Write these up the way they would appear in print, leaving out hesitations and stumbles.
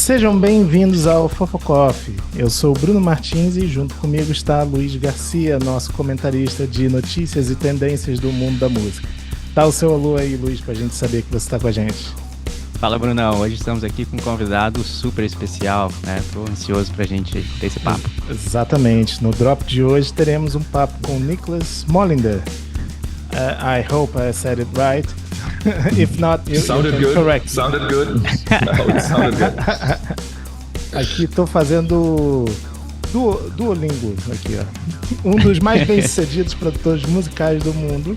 Sejam bem-vindos ao FofoCoffee. Eu sou o Bruno Martins e junto comigo está Luiz Garcia, nosso comentarista de notícias e tendências do mundo da música. Dá o seu alô aí, Luiz, pra gente saber que você está com a gente. Fala, Brunão. Hoje estamos aqui com um convidado super especial, né? Tô ansioso pra gente ter esse papo. Exatamente. No drop de hoje teremos um papo com Niclas Molinder. I hope I said it right. If not, you can correct. Sounded good. No, it sounded good. Aqui tô fazendo Duolingo aqui, ó. Um dos mais bem-sucedidos produtores musicais do mundo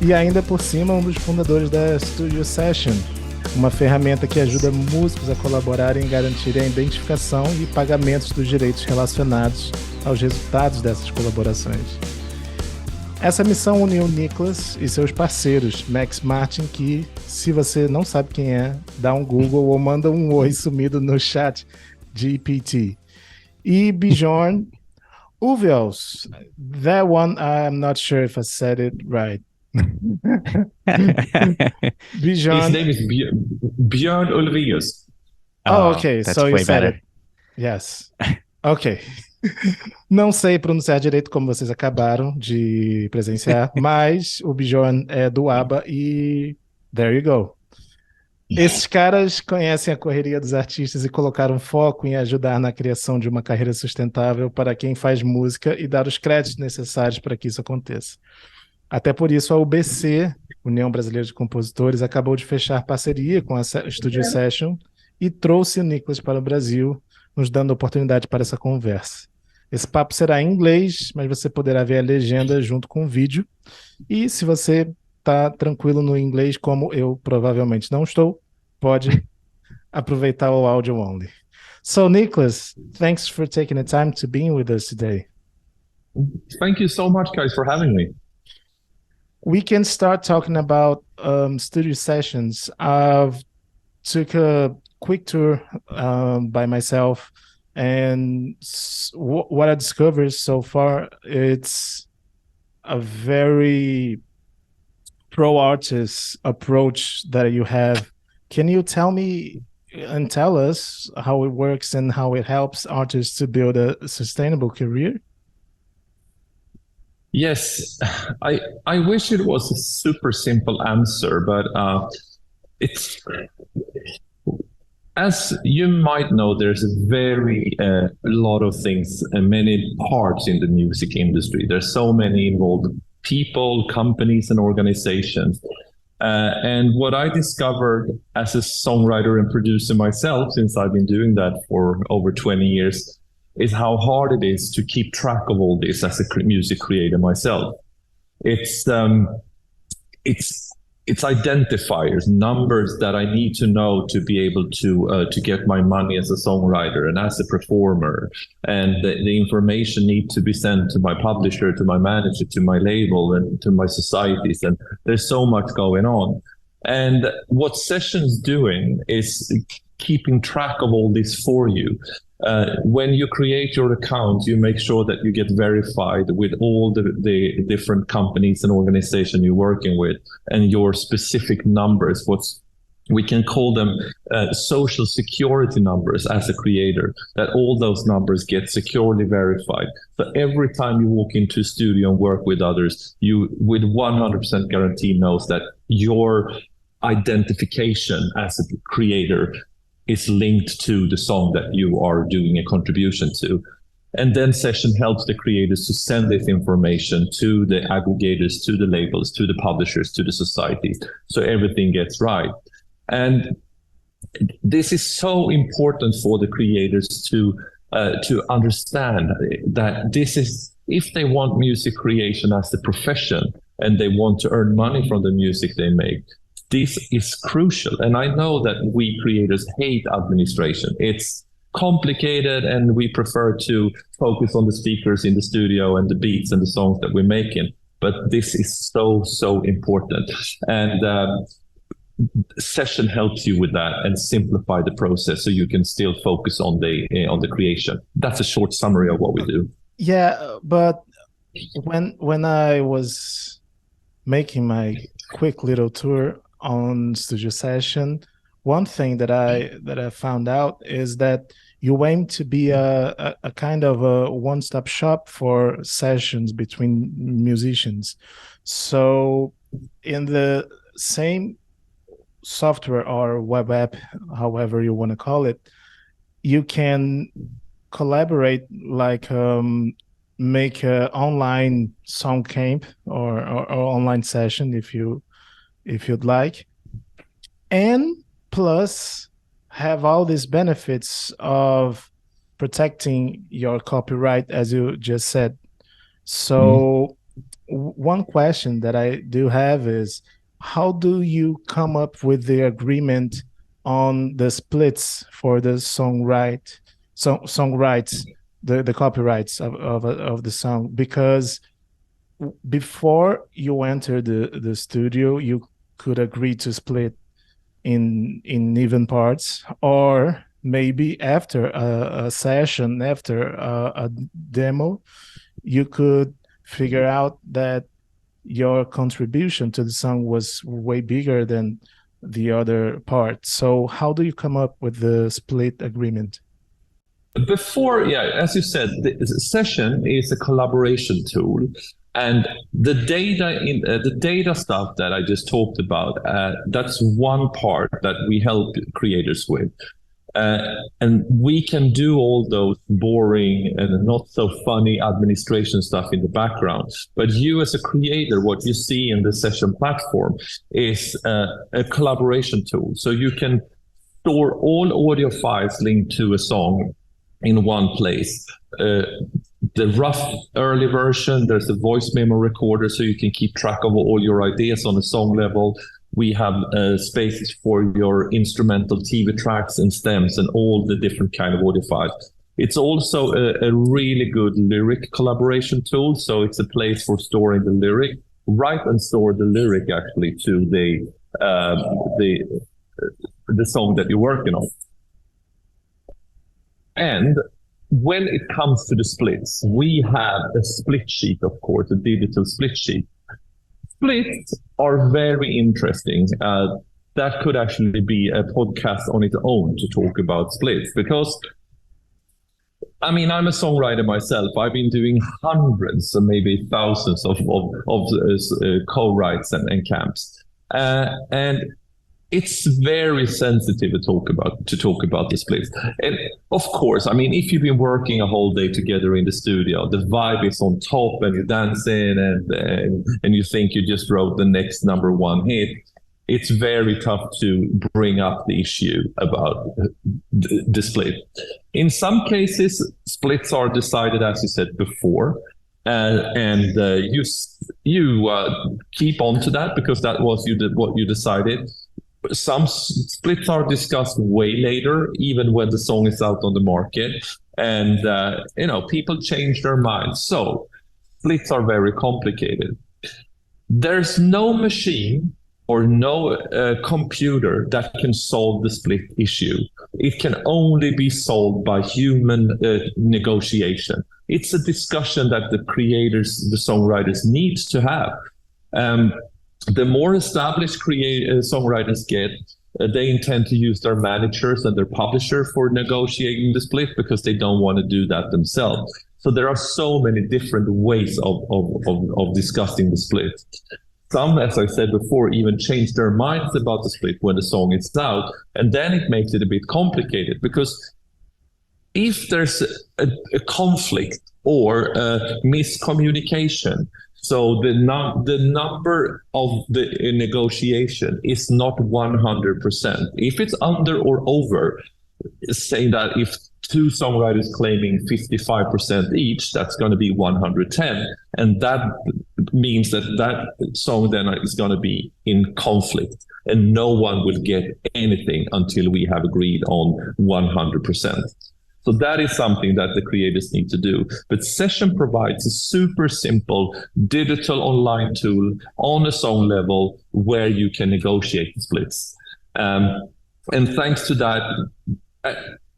e ainda por cima um dos fundadores da Studio Session, uma ferramenta que ajuda músicos a colaborarem e garantirem a identificação e pagamentos dos direitos relacionados aos resultados dessas colaborações. Essa missão uniu Niclas e seus parceiros, Max Martin, que, se você não sabe quem é, dá um Google ou manda um oi sumido no chat GPT. E Björn, Ulvaeus, that one I'm not sure if I said it right. Björn. His name is Björn Ulvaeus. Oh, okay, that's so you way said better. it. Yes. Okay. Não sei pronunciar direito como vocês acabaram de presenciar, mas o Björn é do ABBA e there you go. Esses caras conhecem a correria dos artistas e colocaram foco em ajudar na criação de uma carreira sustentável para quem faz música e dar os créditos necessários para que isso aconteça. Até por isso a UBC, União Brasileira de Compositores, acabou de fechar parceria com a Studio Session e trouxe o Niclas para o Brasil, nos dando oportunidade para essa conversa. Esse papo será em inglês, mas você poderá ver a legenda junto com o vídeo. E se você está tranquilo no inglês, como eu provavelmente não estou, pode aproveitar o áudio only. So, Niclas, thanks for taking the time to be with us today. Thank you so much, guys, for having me. We can start talking about studio sessions. I've took a quick tour by myself, and what I discovered so far, it's a very pro-artist approach that you have. Can you tell me and tell us how it works and how it helps artists to build a sustainable career? Yes, I wish it was a super simple answer, but it's... As you might know, there's a very lot of things and many parts in the music industry. There's so many involved people, companies, and organizations. And what I discovered as a songwriter and producer myself, since I've been doing that for over 20 years, is how hard it is to keep track of all this as a music creator myself. It's identifiers, numbers that I need to know to be able to get my money as a songwriter and as a performer. And the information needs to be sent to my publisher, to my manager, to my label, and to my societies. And there's so much going on. And what Session's doing is keeping track of all this for you. When you create your account, you make sure that you get verified with all the different companies and organizations you're working with, and your specific numbers, we can call them social security numbers as a creator, that all those numbers get securely verified. So every time you walk into a studio and work with others, you with 100% guarantee knows that your identification as a creator is linked to the song that you are doing a contribution to. And then Session helps the creators to send this information to the aggregators, to the labels, to the publishers, to the societies, so everything gets right. And this is so important for the creators to understand that this is, if they want music creation as a profession and they want to earn money from the music they make, this is crucial. And I know that we creators hate administration. It's complicated and we prefer to focus on the speakers in the studio and the beats and the songs that we're making. But this is so important. And Session helps you with that and simplify the process so you can still focus on the creation. That's a short summary of what we do. Yeah, but when I was making my quick little tour on Studio Session, one thing that I found out is that you aim to be a kind of a one-stop shop for sessions between musicians. So in the same software or web app, however you want to call it, you can collaborate, like make an online song camp or online session if you'd like, and plus have all these benefits of protecting your copyright, as you just said. So one question that I do have is, how do you come up with the agreement on the splits for the song rights, the copyrights of the song? Because before you enter the studio, you could agree to split in even parts, or maybe after a session, after a demo, you could figure out that your contribution to the song was way bigger than the other part. So how do you come up with the split agreement? Before, as you said, the session is a collaboration tool. And the data stuff that I just talked about, that's one part that we help creators with. And we can do all those boring and not so funny administration stuff in the background. But you as a creator, what you see in the session platform is a collaboration tool. So you can store all audio files linked to a song in one place. The rough early version, there's a voice memo recorder so you can keep track of all your ideas on a song level. We have spaces for your instrumental TV tracks and stems and all the different kind of audio files. It's also a really good lyric collaboration tool. So it's a place for storing the lyric. Write and store the lyric actually to the song that you're working on. And when it comes to the splits, we have a split sheet, of course, a digital split sheet. Splits are very interesting. That could actually be a podcast on its own to talk about splits, because, I mean, I'm a songwriter myself. I've been doing hundreds and maybe thousands of co-writes and camps. And it's very sensitive to talk about the splits. And of course, I mean, if you've been working a whole day together in the studio, the vibe is on top and you're dancing and you think you just wrote the next number one hit, it's very tough to bring up the issue about the split. In some cases, splits are decided, as you said before, and you keep on to that because that was what you decided. Some splits are discussed way later, even when the song is out on the market, and people change their minds. So splits are very complicated. There's no machine or no computer that can solve the split issue. It can only be solved by human negotiation. It's a discussion that the creators, the songwriters need to have. The more established songwriters get, they intend to use their managers and their publisher for negotiating the split because they don't want to do that themselves. So there are so many different ways of discussing the split. Some, as I said before, even change their minds about the split when the song is out, and then it makes it a bit complicated, because if there's a conflict or a miscommunication, so the number of the negotiation is not 100%. If it's under or over, say that if two songwriters claiming 55% each, that's going to be 110. And that means that song then is going to be in conflict, and no one will get anything until we have agreed on 100%. So that is something that the creators need to do. But Session provides a super simple digital online tool on a song level where you can negotiate the splits. And thanks to that,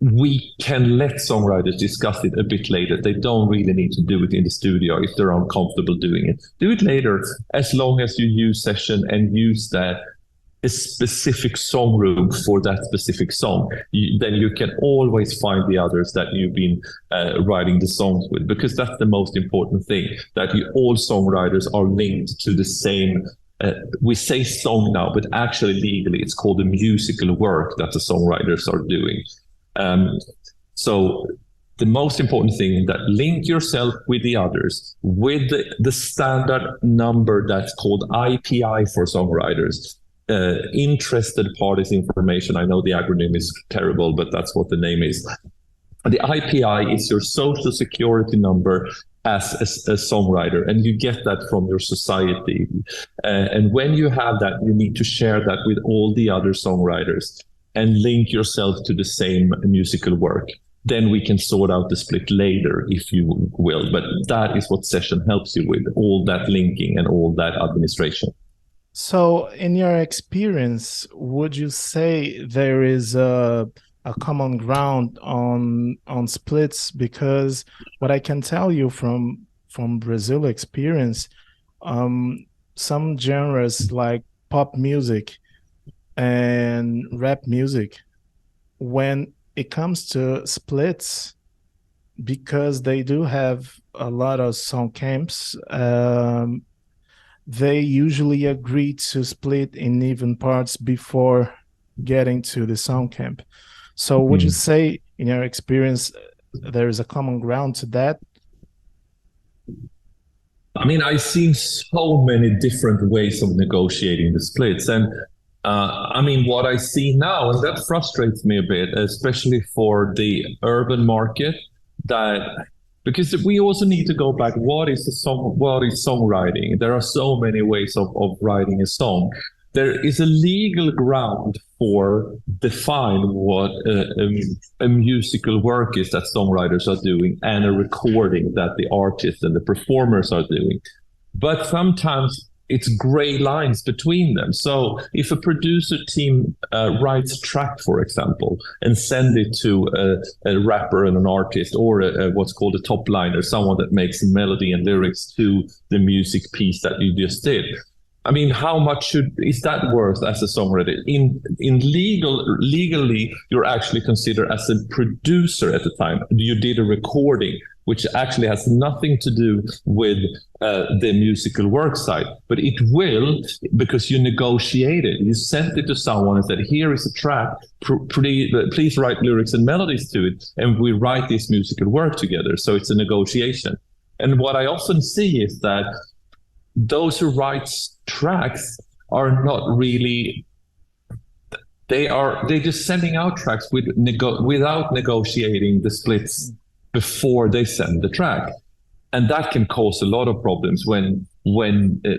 we can let songwriters discuss it a bit later. They don't really need to do it in the studio if they're uncomfortable doing it. Do it later, as long as you use Session and use that a specific song room for that specific song, then you can always find the others that you've been writing the songs with, because that's the most important thing, that all songwriters are linked to the same. We say song now, but actually legally it's called the musical work that the songwriters are doing. So the most important thing is that link yourself with the others with the standard number that's called IPI for songwriters. Interested parties information. I know the acronym is terrible, but that's what the name is. The IPI is your social security number as a songwriter, and you get that from your society. And when you have that, you need to share that with all the other songwriters and link yourself to the same musical work. Then we can sort out the split later, if you will. But that is what Session helps you with, all that linking and all that administration. So in your experience, would you say there is a common ground on splits? Because what I can tell you from Brazil experience, some genres like pop music and rap music, when it comes to splits, because they do have a lot of song camps, they usually agree to split in even parts before getting to the sound camp. So would you say, in your experience, there is a common ground to that? I mean, I've seen so many different ways of negotiating the splits. And I mean, what I see now, and that frustrates me a bit, especially for the urban market, that because we also need to go back, what is songwriting? There are so many ways of writing a song. There is a legal ground for define what a musical work is that songwriters are doing, and a recording that the artists and the performers are doing. But sometimes it's gray lines between them. So if a producer team writes a track, for example, and send it to a rapper and an artist, or what's called a top liner, someone that makes melody and lyrics to the music piece that you just did, I mean, how much is that worth as a songwriter? In legally, you're actually considered as a producer at the time. You did a recording, which actually has nothing to do with the musical work side, but it will, because you negotiated. You sent it to someone and said, here is a track, please write lyrics and melodies to it, and we write this musical work together. So it's a negotiation. And what I often see is that those who write tracks are not really, they're just sending out tracks without negotiating the splits before they send the track. And that can cause a lot of problems when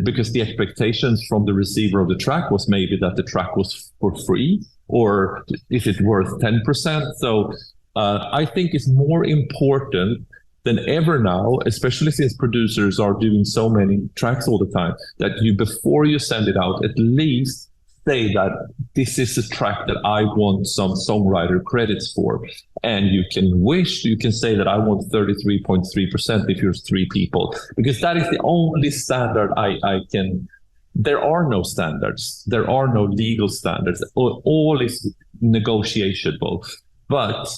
because the expectations from the receiver of the track was maybe that the track was for free, or is it worth 10%? So I think it's more important than ever now, especially since producers are doing so many tracks all the time, that you, before you send it out, at least say that this is a track that I want some songwriter credits for. And you can say that I want 33.3% if you're 3 people, because that is the only standard I can. There are no standards. There are no legal standards. All is negotiable. But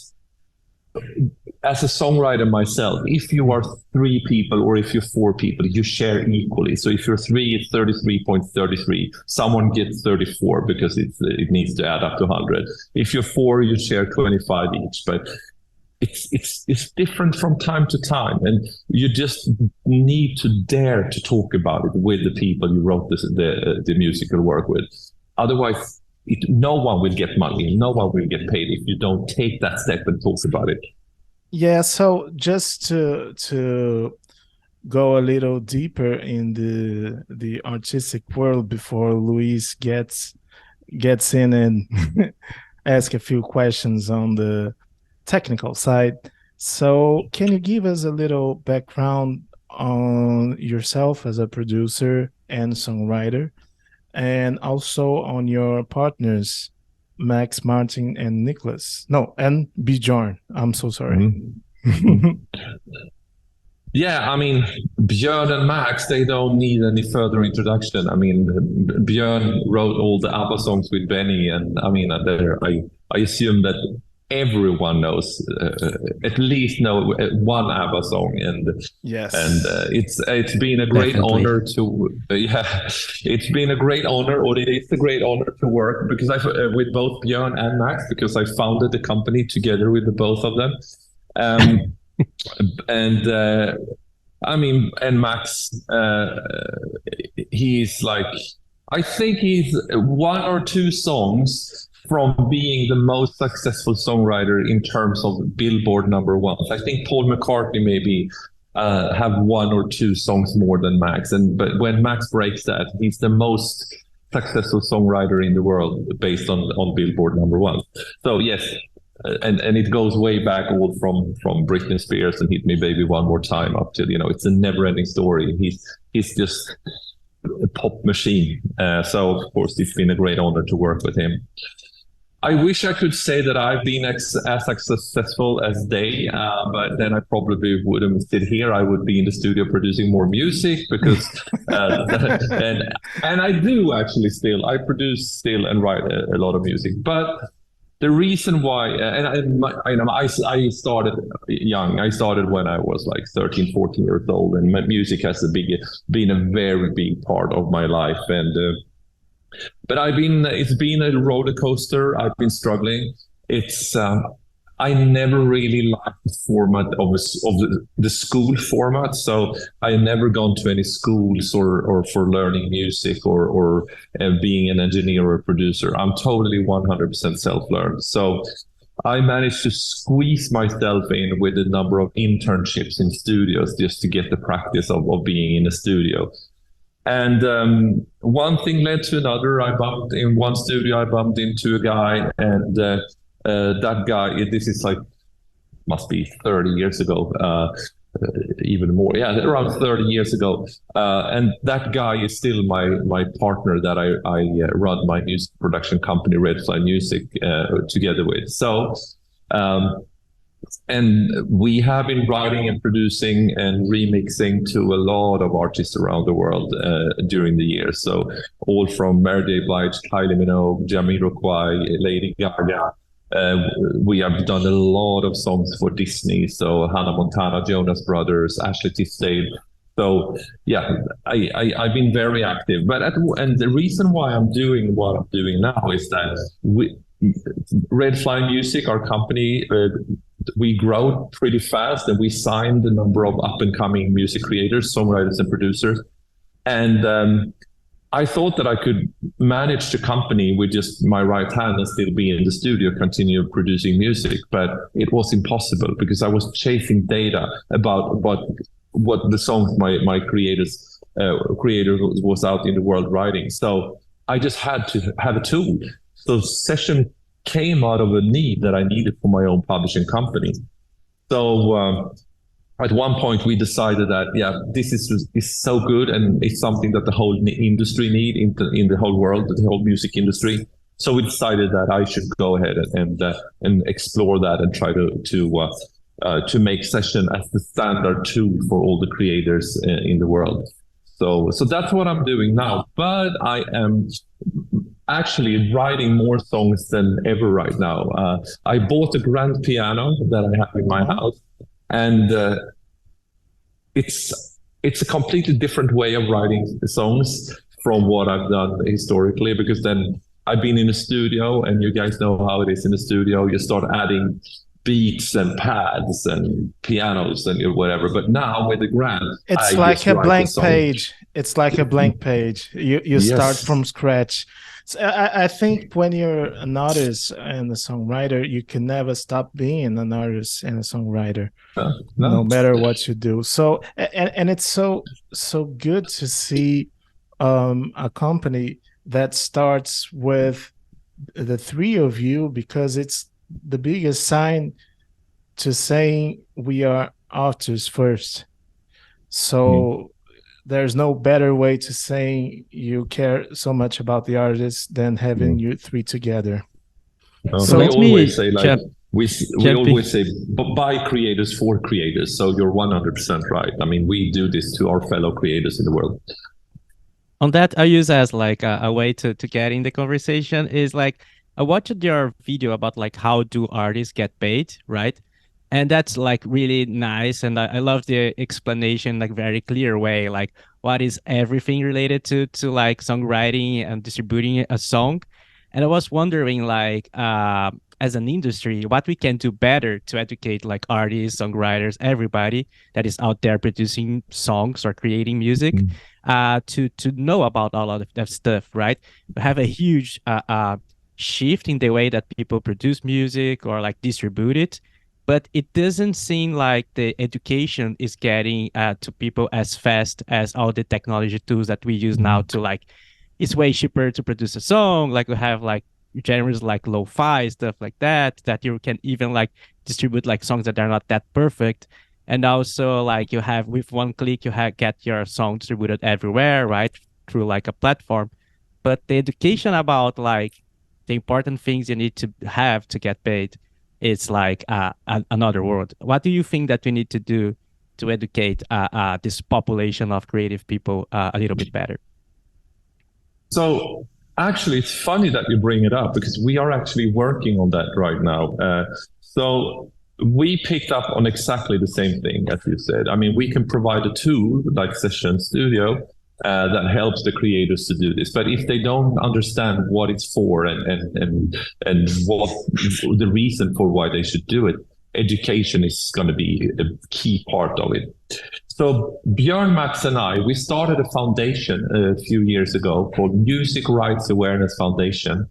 as a songwriter myself, if you are 3 people or if you're 4 people, you share equally. So if you're 3, it's 33.33. Someone gets 34 because it needs to add up to 100. If you're 4, you share 25 each. But it's different from time to time, and you just need to dare to talk about it with the people you wrote the musical work with. Otherwise, no one will get money, no one will get paid if you don't take that step and talk about it. Yeah, so just to go a little deeper in the artistic world before Luiz gets in and ask a few questions on the technical side. So can you give us a little background on yourself as a producer and songwriter, and also on your partners, Max, Martin, and Niclas? No, and Björn. I'm so sorry. Mm-hmm. Yeah, I mean, Björn and Max, they don't need any further introduction. I mean, Björn wrote all the ABBA songs with Benny, and I mean, I assume that everyone knows at least know one ABBA song, and Yes. and it's been a great Definitely. honor to it's been a great honor, or it is a great honor to work because with both Björn and Max, because I founded the company together with the both of them. And I mean, and Max, he's like, I think he's one or two songs from being the most successful songwriter in terms of Billboard number ones. I think Paul McCartney maybe have one or two songs more than Max, but when Max breaks that, he's the most successful songwriter in the world based on Billboard number one. So yes. And it goes way back, all from Britney Spears and Hit Me Baby One More Time up to, it's a never-ending story. He's just a pop machine. So of course it's been a great honor to work with him. I wish I could say that I've been as successful as they, but then I probably wouldn't sit here. I would be in the studio producing more music because, and I do actually still. I produce still and write a lot of music, but. The reason why, I started young. I started when I was like 13, 14 years old, and music has been a very big part of my life. And but it's been a roller coaster. I've been struggling. I never really liked the format of the school format. So I never gone to any schools or for learning music or being an engineer or a producer. I'm totally 100% self-learned. So I managed to squeeze myself in with a number of internships in studios just to get the practice of being in a studio. And one thing led to another. In one studio, I bumped into a guy, and that guy, this is like, must be 30 years ago, even more. Yeah, around 30 years ago. And that guy is still my partner that I run my music production company, Red Fly Music, together with. So, and we have been writing and producing and remixing to a lot of artists around the world during the years. So all from Mary J. Blige, Kylie Minogue, Jamiroquai, Lady Gaga. We have done a lot of songs for Disney, so Hannah Montana, Jonas Brothers, Ashley Tisdale. So yeah, I've been very active. And the reason why I'm doing what I'm doing now is that Red Fly Music, our company, we grow pretty fast, and we signed a number of up-and-coming music creators, songwriters, and producers. And I thought that I could manage the company with just my right hand and still be in the studio, continue producing music, but it was impossible because I was chasing data about what the songs my creator was out in the world writing. So I just had to have a tool. So Session came out of a need that I needed for my own publishing company. So at one point, we decided that, this is so good, and it's something that the whole industry need in the whole world, the whole music industry. So we decided that I should go ahead and explore that and try to make Session as the standard tool for all the creators in the world. So that's what I'm doing now. But I am actually writing more songs than ever right now. I bought a grand piano that I have in my house. And it's a completely different way of writing songs from what I've done historically, because then I've been in a studio, and you guys know how it is in the studio. You start adding beats and pads and pianos and whatever. But now with the grand, it's like a blank page. It's like a blank page. You start from scratch. So I think when you're an artist and a songwriter, you can never stop being an artist and a songwriter, no matter what you do. So and it's so good to see a company that starts with the three of you, because it's the biggest sign to saying we are artists first. So there's no better way to saying you care so much about the artist than having you three together. So let me say, We always say by creators for creators. So you're 100% right. I mean, we do this to our fellow creators in the world. On that, I use as like a way to get in the conversation is like, I watched your video about like how do artists get paid, right? And that's like really nice. And I love the explanation, like very clear way, like what is everything related to like songwriting and distributing a song. And I was wondering like, as an industry, what we can do better to educate like artists, songwriters, everybody that is out there producing songs or creating music, to know about all of that stuff, right? We have a huge shift in the way that people produce music or like distribute it, but it doesn't seem like the education is getting to people as fast as all the technology tools that we use now to like, it's way cheaper to produce a song. Like we have like genres like lo-fi, stuff like that you can even like distribute like songs that are not that perfect. And also like you have with one click, you get your song distributed everywhere, right? Through like a platform. But the education about like the important things you need to have to get paid, it's like another world. What do you think that we need to do to educate this population of creative people a little bit better? So actually, it's funny that you bring it up because we are actually working on that right now. So we picked up on exactly the same thing as you said. I mean, we can provide a tool like Session Studio that helps the creators to do this. But if they don't understand what it's for and what the reason for why they should do it, education is going to be a key part of it. So Björn, Max, and I, we started a foundation a few years ago called Music Rights Awareness Foundation.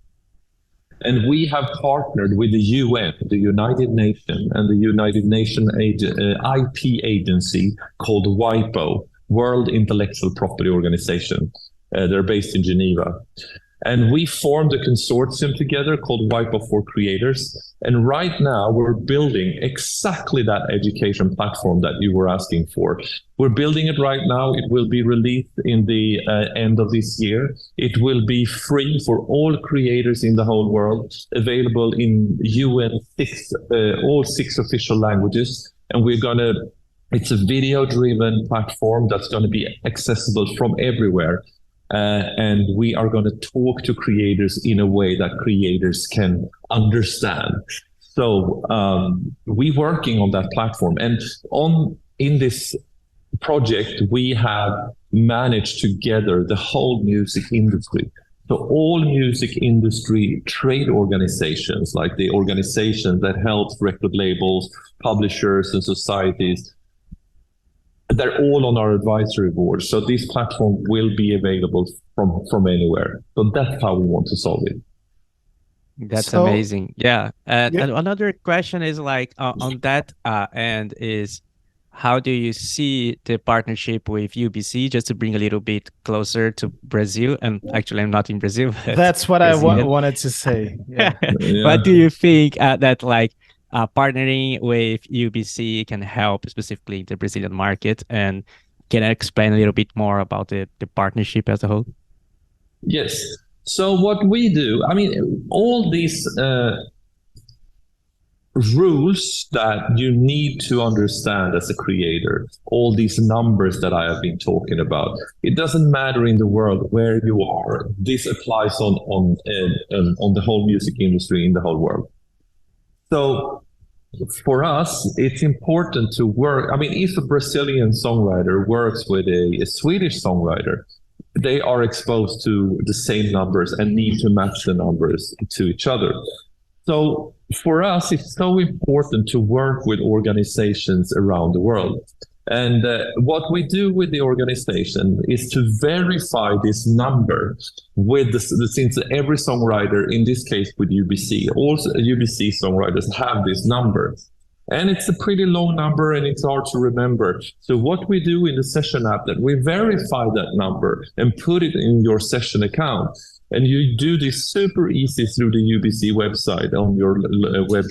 And we have partnered with the UN, the United Nations, and the United Nations IP agency called WIPO, World Intellectual Property Organization. They're based in Geneva. And we formed a consortium together called WIPO for Creators. And right now we're building exactly that education platform that you were asking for. We're building it right now. It will be released in the end of this year. It will be free for all creators in the whole world, available in all six official languages. And it's a video-driven platform that's going to be accessible from everywhere. And we are going to talk to creators in a way that creators can understand. So we're working on that platform. And in this project, we have managed to gather the whole music industry. So all music industry trade organizations, like the organizations that help record labels, publishers, and societies, they're all on our advisory board. So this platform will be available from anywhere. So that's how we want to solve it. That's amazing. Yeah. And another question is like on that end is, how do you see the partnership with UBC, just to bring a little bit closer to Brazil? And actually, I'm not in Brazil. That's what I wanted to say. Yeah. What do you think that like partnering with UBC can help specifically the Brazilian market? And can I explain a little bit more about the partnership as a whole? Yes. So what we do, I mean, all these rules that you need to understand as a creator, all these numbers that I have been talking about, it doesn't matter in the world where you are. This applies on the whole music industry in the whole world. So for us, it's important to work. I mean, if a Brazilian songwriter works with a Swedish songwriter, they are exposed to the same numbers and need to match the numbers to each other. So for us, it's so important to work with organizations around the world. And what we do with the organization is to verify this number with since every songwriter, in this case with UBC, also UBC songwriters have this number. And it's a pretty low number and it's hard to remember. So what we do in the session app, that we verify that number and put it in your session account. And you do this super easy through the UBC website on your web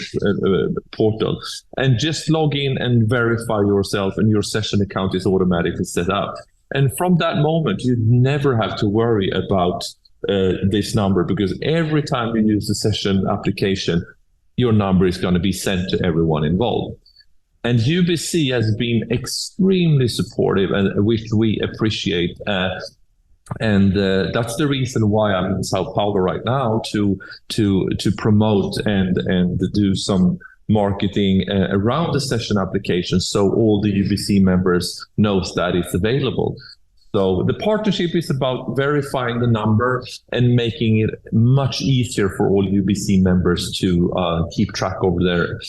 portal. And just log in and verify yourself, and your session account is automatically set up. And from that moment, you never have to worry about this number, because every time you use the session application, your number is going to be sent to everyone involved. And UBC has been extremely supportive, and which we appreciate. And that's the reason why I'm in Sao Paulo right now to promote and do some marketing around the session application, so all the UBC members knows that it's available. So the partnership is about verifying the number and making it much easier for all UBC members to keep track over their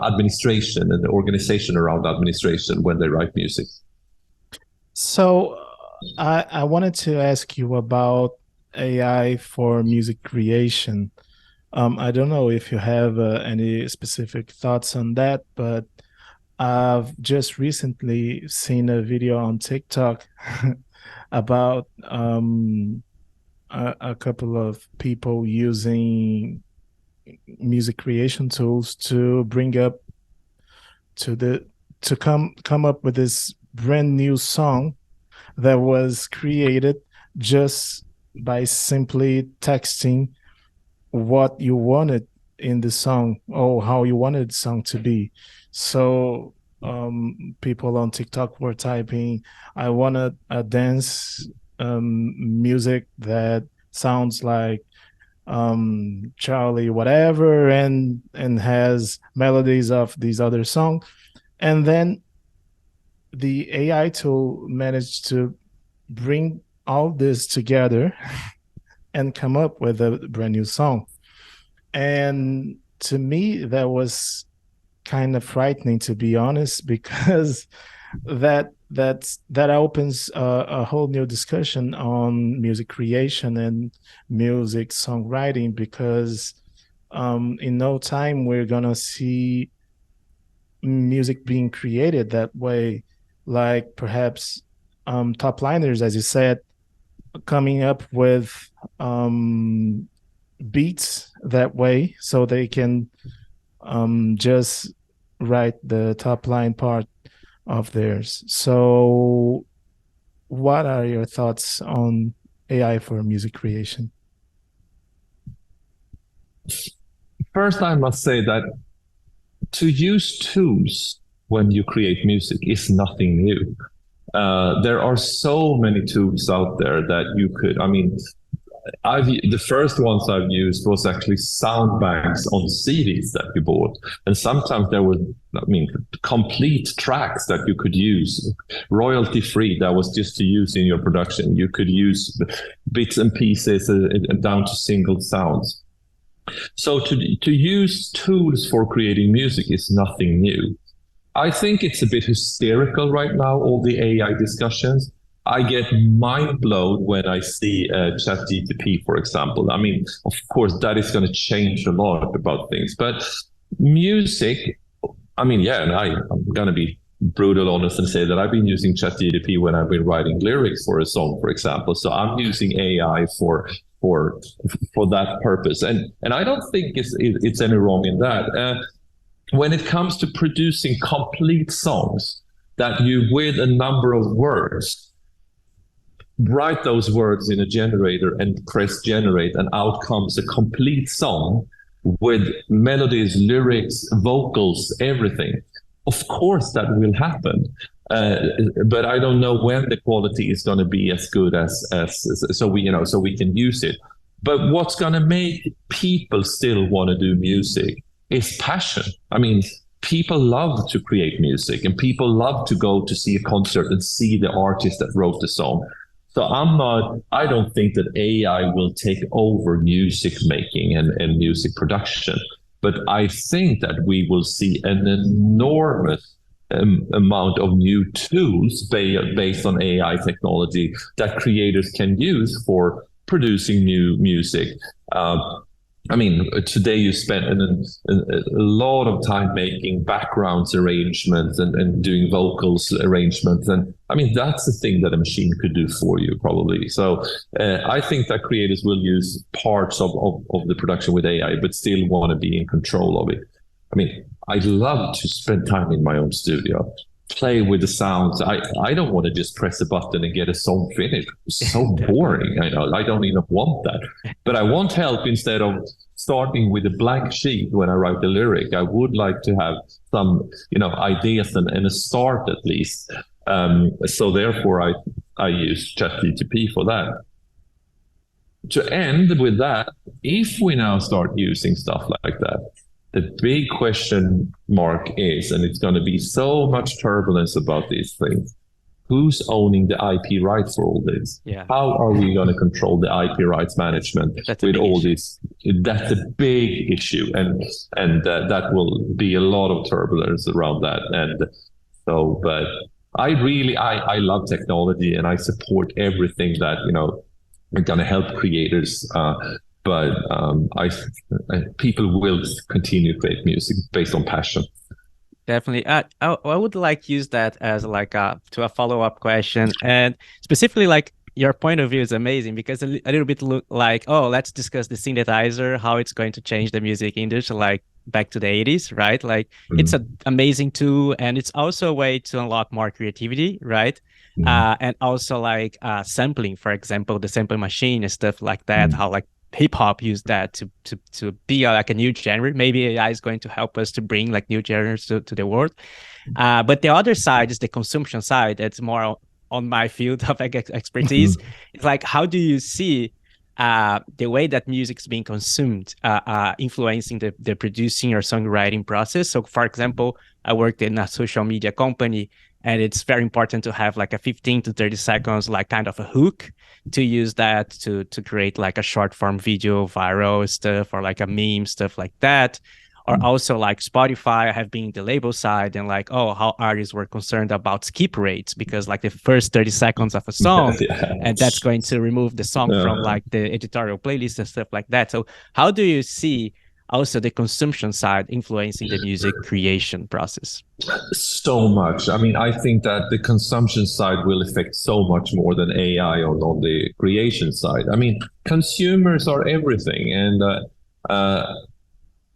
administration and the organization around administration when they write music. So I wanted to ask you about AI for music creation. I don't know if you have any specific thoughts on that, but I've just recently seen a video on TikTok about a couple of people using music creation tools to bring up to come up with this brand new song that was created just by simply texting what you wanted in the song or how you wanted the song to be. So people on TikTok were typing, I want a dance music that sounds like Charlie whatever and has melodies of these other songs. And then the AI tool managed to bring all this together and come up with a brand new song. And to me, that was kind of frightening, to be honest, because that opens a whole new discussion on music creation and music songwriting, because in no time we're gonna see music being created that way, like perhaps top liners, as you said, coming up with beats that way so they can just write the top line part of theirs. So what are your thoughts on AI for music creation? First, I must say that to use tools when you create music is nothing new. There are so many tools out there that you could, the first ones I've used was actually sound banks on CDs that you bought. And sometimes there were, complete tracks that you could use, royalty free, that was just to use in your production. You could use bits and pieces down to single sounds. So to use tools for creating music is nothing new. I think it's a bit hysterical right now, all the AI discussions. I get mind blown when I see ChatGPT, for example. Of course, that is going to change a lot about things. But music, and I'm going to be brutal honest and say that I've been using ChatGPT when I've been writing lyrics for a song, for example. So I'm using AI for that purpose. And I don't think it's any wrong in that. When it comes to producing complete songs that you, with a number of words, write those words in a generator and press generate, and out comes a complete song with melodies, lyrics, vocals, everything. Of course that will happen. But I don't know when the quality is going to be as good as so we can use it. But what's going to make people still want to do music is passion. People love to create music, and people love to go to see a concert and see the artist that wrote the song. So I don't think that AI will take over music making and music production, but I think that we will see an enormous amount of new tools based on AI technology that creators can use for producing new music. Today you spend a lot of time making backgrounds arrangements and doing vocals arrangements. And that's the thing that a machine could do for you, probably. So I think that creators will use parts of the production with AI, but still want to be in control of it. I love to spend time in my own studio. play with the sounds. I don't want to just press a button and get a song finished. It's so boring. I know. I don't even want that. But I want help instead of starting with a blank sheet when I write the lyric. I would like to have some, ideas and a start at least. So therefore, I use ChatGPT for that. To end with that, if we now start using stuff like that, the big question mark is, and it's going to be so much turbulence about these things, who's owning the IP rights for all this? Yeah. How are we going to control the IP rights management with all this? That's a big issue, and that will be a lot of turbulence around that. And so, but I love technology, and I support everything that are going to help creators. But people will continue to create music based on passion. Definitely. I would like use that as like to a follow-up question, and specifically like your point of view is amazing, because a little bit look like, oh, let's discuss the synthesizer, how it's going to change the music industry, like back to the 80s, right? Like it's an amazing tool, and it's also a way to unlock more creativity, right? And also like sampling, for example, the sample machine and stuff like that, how like hip hop use that to be like a new genre. Maybe AI is going to help us to bring like new genres to the world. But the other side is the consumption side. That's more on my field of expertise. It's like, how do you see the way that music is being consumed influencing the producing or songwriting process? So for example, I worked in a social media company, and it's very important to have like a 15 to 30 seconds, like kind of a hook, to use that to create like a short form video, viral stuff, or like a meme, stuff like that. Or also like Spotify, I have been the label side, and like, oh, how artists were concerned about skip rates, because like the first 30 seconds of a song, and that's going to remove the song from like the editorial playlist and stuff like that. So how do you see also the consumption side influencing the music creation process? So much. I mean, I think that the consumption side will affect so much more than AI on the creation side. I mean, consumers are everything, and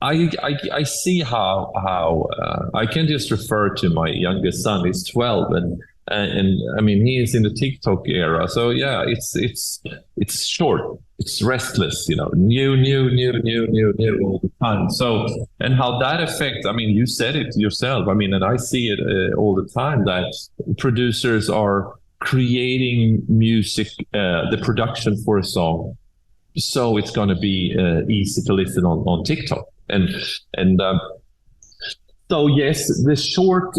I see how I can just refer to my youngest son. He's 12, and I mean, he is in the TikTok era. So yeah, it's short, it's restless, new all the time. So, and how that affects, I mean, you said it yourself. I mean, and I see it all the time, that producers are creating music, the production for a song, so it's going to be easy to listen on TikTok. And so yes, the short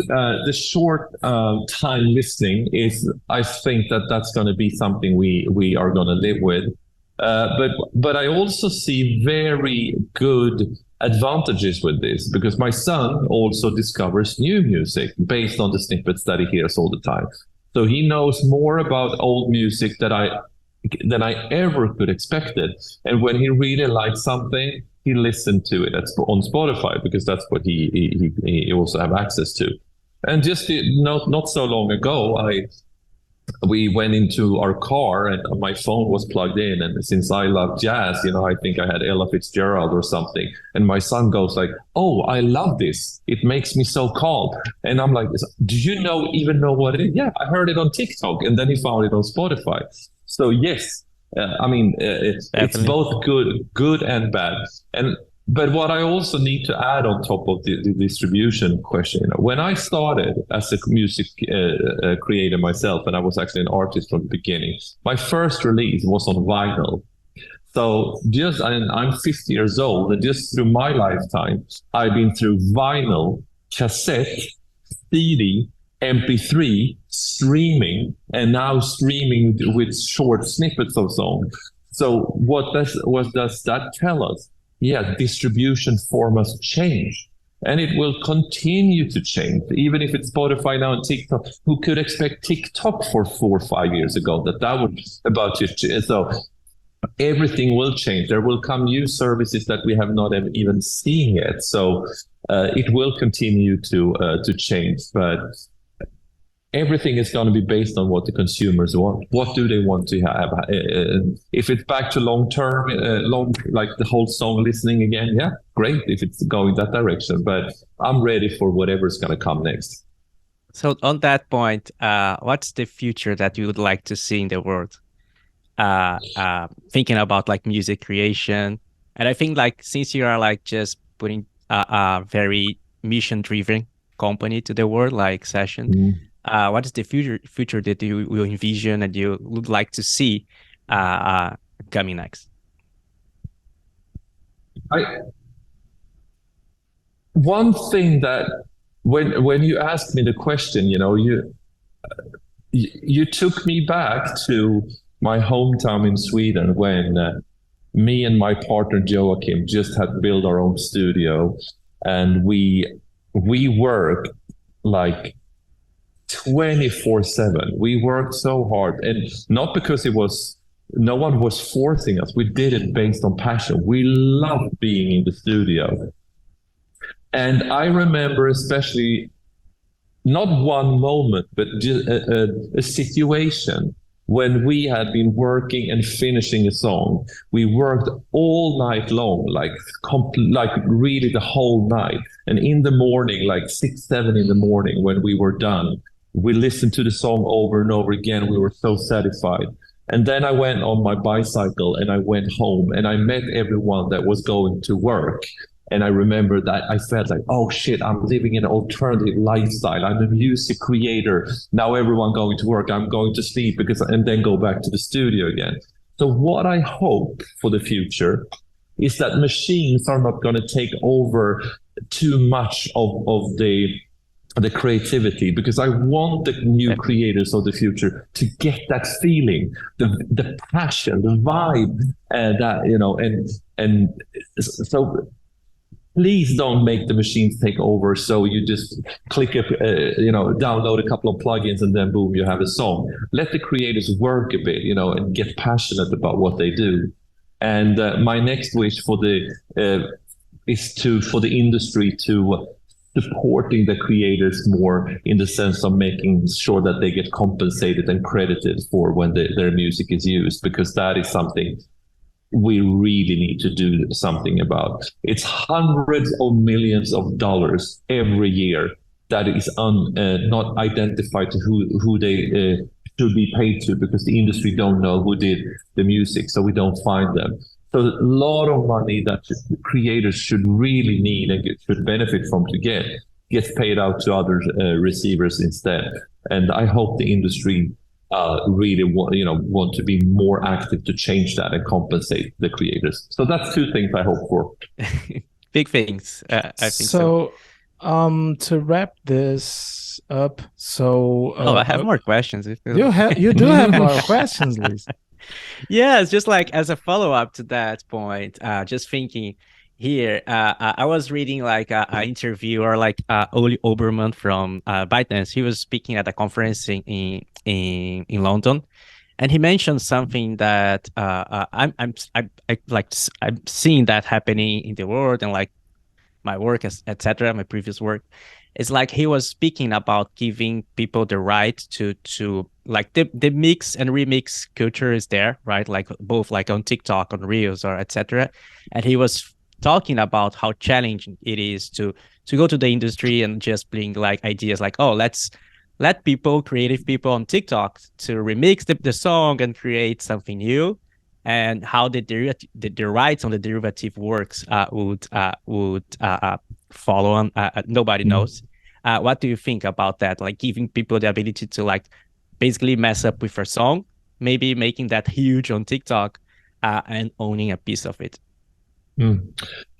time listening is, I think that's going to be something we are going to live with. But I also see very good advantages with this, because my son also discovers new music based on the snippets that he hears all the time. So he knows more about old music than I ever could expect it. And when he really likes something, he listened to it on Spotify, because that's what he also have access to. And just not so long ago, we went into our car and my phone was plugged in, and since I love jazz, I think I had Ella Fitzgerald or something, and my son goes like, "Oh, I love this. It makes me so calm." And I'm like, "Do you even know what it is?" "Yeah, I heard it on TikTok," and then he found it on Spotify. So yes. I mean, it's both good and bad. But what I also need to add on top of the distribution question, when I started as a music creator myself, and I was actually an artist from the beginning, my first release was on vinyl. So I'm 50 years old, and just through my lifetime, I've been through vinyl, cassette, CD, MP3, streaming, and now streaming with short snippets of songs. So what does that tell us? Yeah, distribution formats change, and it will continue to change. Even if it's Spotify now and TikTok, who could expect TikTok for 4 or 5 years ago that would about to change? So everything will change. There will come new services that we have not even seen yet. So it will continue to change, but everything is going to be based on what the consumers want. What do they want to have? If it's back to long-term, like the whole song listening again, yeah, great if it's going that direction. But I'm ready for whatever's going to come next. So on that point, what's the future that you would like to see in the world? Thinking about like music creation, and I think like since you are like just putting a very mission-driven company to the world, like Session, what is the future that you will envision and you would like to see coming next? One thing that when you asked me the question, you took me back to my hometown in Sweden when me and my partner Joachim just had built our own studio, and we worked like 24/7. We worked so hard, and not because no one was forcing us. We did it based on passion. We loved being in the studio. And I remember especially not one moment, but just a situation when we had been working and finishing a song. We worked all night long, like really the whole night. And in the morning, like 6, 7 in the morning, when we were done, we listened to the song over and over again. We were so satisfied. And then I went on my bicycle and I went home and I met everyone that was going to work. And I remember that I felt like, oh shit, I'm living an alternative lifestyle. I'm a music creator. Now everyone going to work, I'm going to sleep and then go back to the studio again. So what I hope for the future is that machines are not going to take over too much of the creativity, because I want the new creators of the future to get that feeling, the passion, the vibe, and so please don't make the machines take over. So you just click download a couple of plugins and then boom, you have a song. Let the creators work a bit, and get passionate about what they do. And my next wish for for the industry to supporting the creators more, in the sense of making sure that they get compensated and credited for when their music is used, because that is something we really need to do something about. It's hundreds of millions of dollars every year that is not identified to who they should be paid to, because the industry don't know who did the music, so we don't find them. So a lot of money that creators should really need and should benefit from to gets paid out to other receivers instead. And I hope the industry really want to be more active to change that and compensate the creators. So that's 2 things I hope for. Big things, I think so. To wrap this up, I have more questions. You do have more questions, Luiz. Yeah, it's just like as a follow-up to that point, just thinking here, I was reading like an interview or like Oli Oberman from ByteDance. He was speaking at a conference in London, and he mentioned something that I'm seeing that happening in the world, and like my work, etc., my previous work. It's like he was speaking about giving people the right to like the mix and remix culture is there, right? Like both like on TikTok, on Reels, or etc. And he was talking about how challenging it is to go to the industry and just bring like ideas like, oh, let's let creative people on TikTok to remix the song and create something new, and how the rights on the derivative works would follow on. Nobody knows. What do you think about that? Like giving people the ability to like basically mess up with a song, maybe making that huge on TikTok, and owning a piece of it.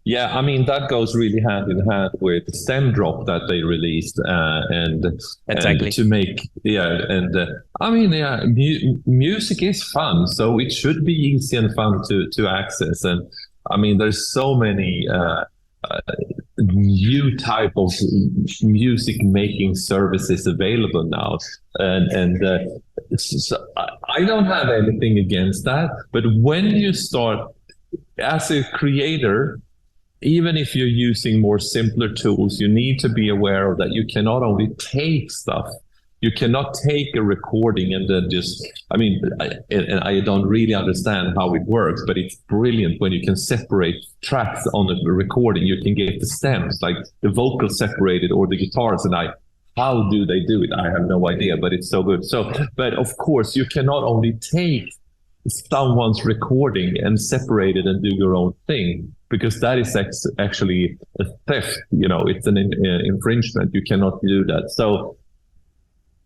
Yeah, I mean, that goes really hand in hand with the stem drop that they released, exactly. and to make, music is fun, so it should be easy and fun to access. And I mean, there's so many new type of music making services available now, and so I don't have anything against that, but when you start as a creator, even if you're using more simpler tools, you need to be aware of that you cannot only take stuff, you cannot take a recording and then just, I don't really understand how it works, but it's brilliant when you can separate tracks on the recording. You can get the stems, like the vocals separated or the guitars, and I How do they do it? I have no idea, but it's so good. So, but of course, you cannot only take someone's recording and separate it and do your own thing, because that is actually a theft. It's an infringement. You cannot do that. So,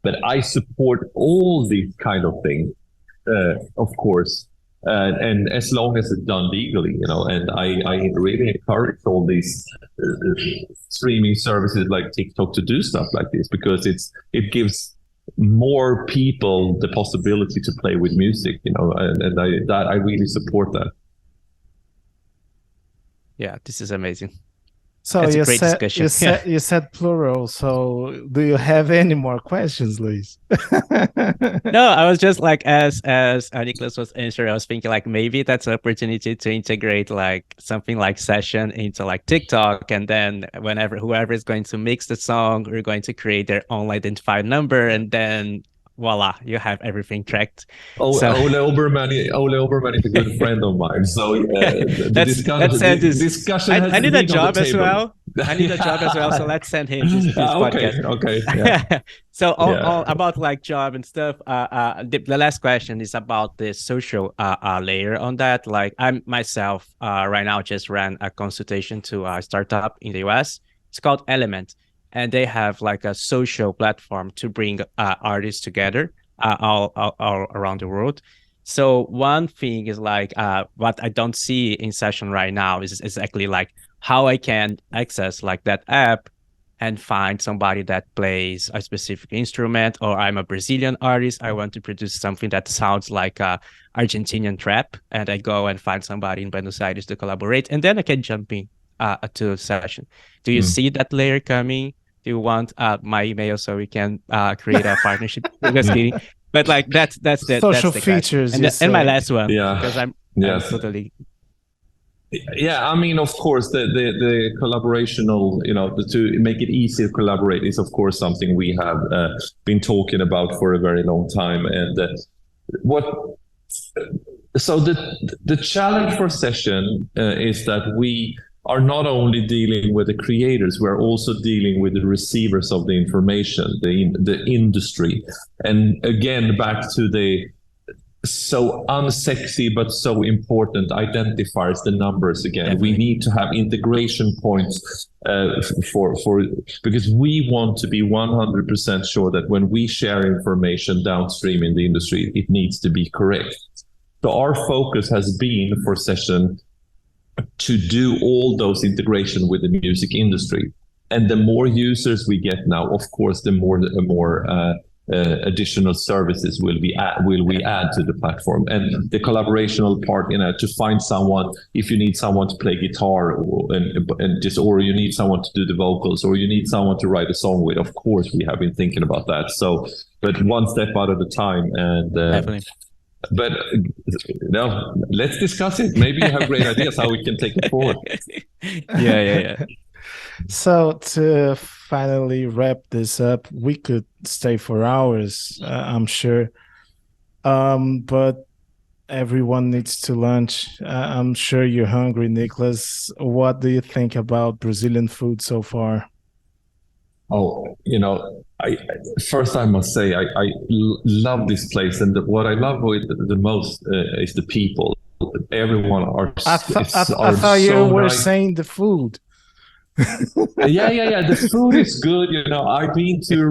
but I support all these kind of things, of course, and as long as it's done legally, and I really encourage all these streaming services like TikTok to do stuff like this, because it gives more people the possibility to play with music, and I really support that. Yeah, this is amazing. So That's a great discussion. You said plural. So do you have any more questions, Luiz? No, I was just like, as Niclas was answering, I was thinking like maybe that's an opportunity to integrate like something like session into like TikTok, and then whenever whoever is going to mix the song, we're going to create their own identified number, and then voila, you have everything tracked. Ole Oberman is a good friend of mine. So the discussion I need a job as well. I need a job as well. So let's send him this podcast. Okay. Yeah. So all about like job and stuff. The last question is about the social layer on that. Like I myself right now just ran a consultation to a startup in the US. It's called Element. And they have like a social platform to bring artists together all around the world. So one thing is like what I don't see in session right now is exactly like how I can access like that app and find somebody that plays a specific instrument, or I'm a Brazilian artist, I want to produce something that sounds like Argentinian trap, and I go and find somebody in Buenos Aires to collaborate, and then I can jump in to a session. Do you see that layer coming? Do you want my email so we can create a partnership? Just kidding. But like that's the social that's the features. And my last one, yeah, because I'm totally. Yeah, I mean, of course, the collaborational, to make it easier to collaborate is, of course, something we have been talking about for a very long time. And so the challenge for session is that we are not only dealing with the creators, we're also dealing with the receivers of the information, the industry. And again, back to the so unsexy but so important identifiers, the numbers again. Definitely. We need to have integration points because we want to be 100% sure that when we share information downstream in the industry, it needs to be correct. So our focus has been for session to do all those integration with the music industry. And the more users we get now, of course, the more additional services will we add to the platform. And the collaborational part, to find someone, if you need someone to play guitar or you need someone to do the vocals, or you need someone to write a song with, of course, we have been thinking about that. So, but one step out at a time. And definitely. But no, let's discuss it. Maybe you have great ideas how we can take it forward. Yeah. So to finally wrap this up, we could stay for hours, I'm sure. But everyone needs to lunch. I'm sure you're hungry, Niclas. What do you think about Brazilian food so far? Oh, first I must say I love this place, and what I love with the most is the people. Everyone I thought you were saying the food. Yeah. The food is good. I've been to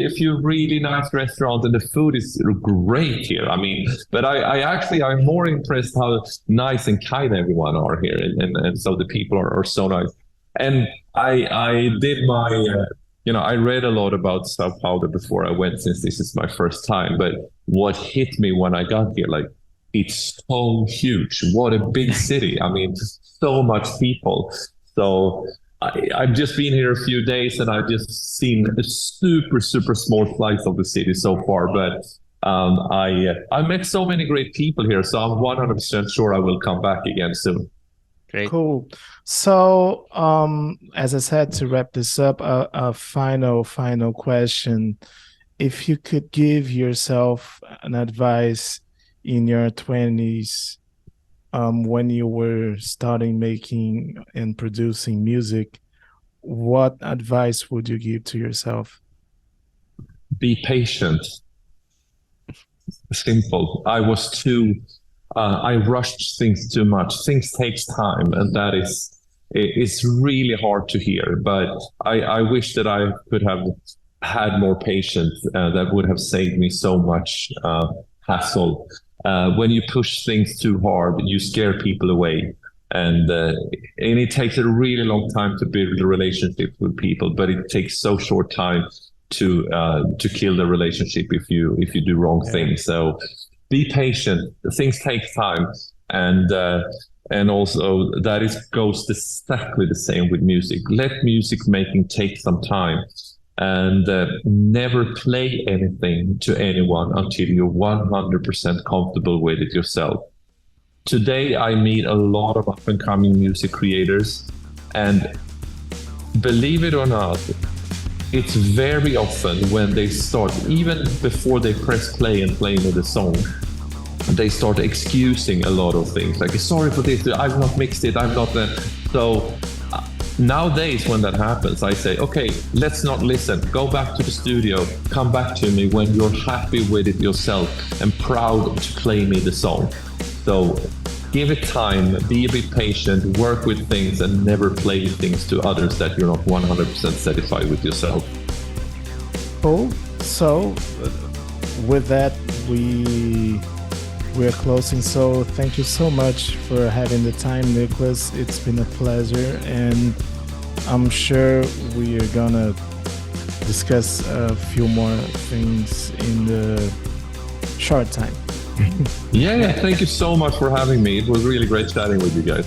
a few really nice restaurants, and the food is great here. I mean, but I'm more impressed how nice and kind everyone are here, and so the people are so nice. And I did my. I read a lot about Sao Paulo before I went, since this is my first time. But what hit me when I got here, like, it's so huge. What a big city. I mean, so much people. So I've just been here a few days, and I've just seen a super, super small slice of the city so far. But I met so many great people here. So I'm 100% sure I will come back again soon. Great. Cool. So, as I said, to wrap this up, a final question. If you could give yourself an advice in your 20s, when you were starting making and producing music, what advice would you give to yourself? be patient. Simple. I was too, I rushed things too much. Things takes time, and that is, it's really hard to hear, but I wish that I could have had more patience. That would have saved me so much hassle. When you push things too hard, you scare people away. And it takes a really long time to build a relationship with people, but it takes so short time to kill the relationship if you do wrong things. So be patient. Things take time, and also that goes exactly the same with music. Let music making take some time, and never play anything to anyone until you're 100% comfortable with it yourself. Today, I meet a lot of up-and-coming music creators, and believe it or not, it's very often when they start, even before they press play and play with the song, they start excusing a lot of things, like, sorry for this, I've not mixed it, I've not... So nowadays, when that happens, I say, okay, let's not listen. Go back to the studio, come back to me when you're happy with it yourself and proud to play me the song. So give it time, be a bit patient, work with things, and never play things to others that you're not 100% satisfied with yourself. Cool. So with that, we're closing. So thank you so much for having the time, Niclas. It's been a pleasure, and I'm sure we are gonna discuss a few more things in the short time. Yeah, thank you so much for having me. It was really great chatting with you guys.